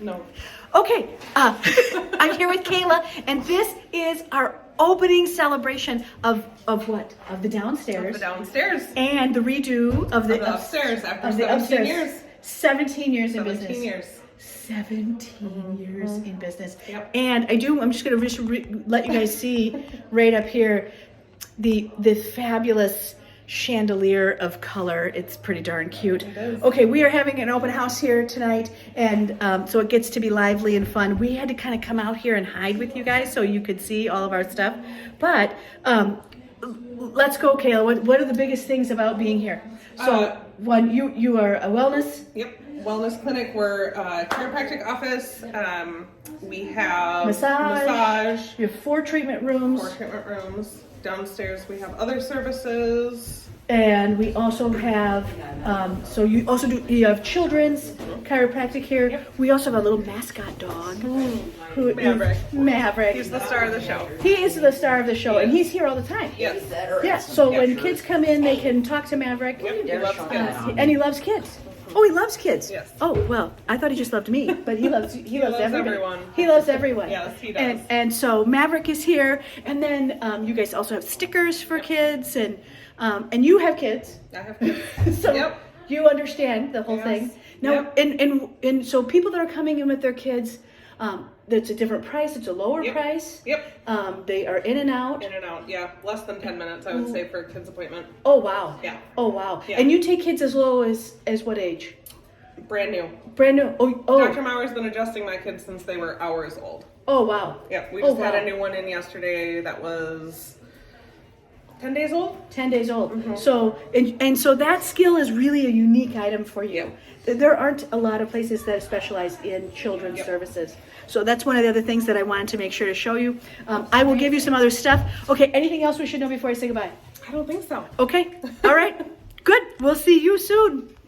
No. Okay, I'm here with Caela, and this is our opening celebration of what? Of the downstairs. Of the downstairs. And the redo of the upstairs after of the 17 upstairs. years. 17 years in business. 17 years. 17 years in business. Yep. And I'm just going to let you guys see right up here the fabulous chandelier of color. It's pretty darn cute. It is. Okay, we are having an open house here tonight, and so it gets to be lively and fun. We had to kind of come out here and hide with you guys so you could see all of our stuff. But let's go, Caela. What are the biggest things about being here? So one, you are a wellness. Yep. Wellness clinic. We're a chiropractic office. We have Massage. You have 4 treatment rooms. 4 treatment rooms. Downstairs we have other services. And we also have, you have children's chiropractic here. Yep. We also have a little mascot dog. Who is Maverick. Maverick. He's the star of the show. He is the star of the show, and he's here all the time. Yes. Yes, so when kids come in, they can talk to Maverick. Yep. He loves kids. And he loves kids. Oh, he loves kids. Yes. Oh, well, I thought he just loved me, but he loves everybody. everyone. He loves everyone. Yes, he does. And so Maverick is here, and then you guys also have stickers for kids, and you have kids. I have kids. So Yep. you understand the whole thing. Now, and so people that are coming in with their kids, that's a different price. It's a lower price. Yep. They are in and out. In and out. Yeah. Less than 10 minutes, I would say, for a kid's appointment. Oh, wow. Yeah. Oh, wow. Yeah. And you take kids as low as what age? Brand new. Brand new. Oh. Dr. Mauer's been adjusting my kids since they were hours old. Oh, wow. Yep. We just had a new one in yesterday that was 10 days old. 10 days old. So, and so that skill is really a unique item for you. There aren't a lot of places that specialize in children's services. So that's one of the other things that I wanted to make sure to show you. I will give you some other stuff. Okay, anything else we should know before I say goodbye? I don't think so. Okay, all right, good. We'll see you soon.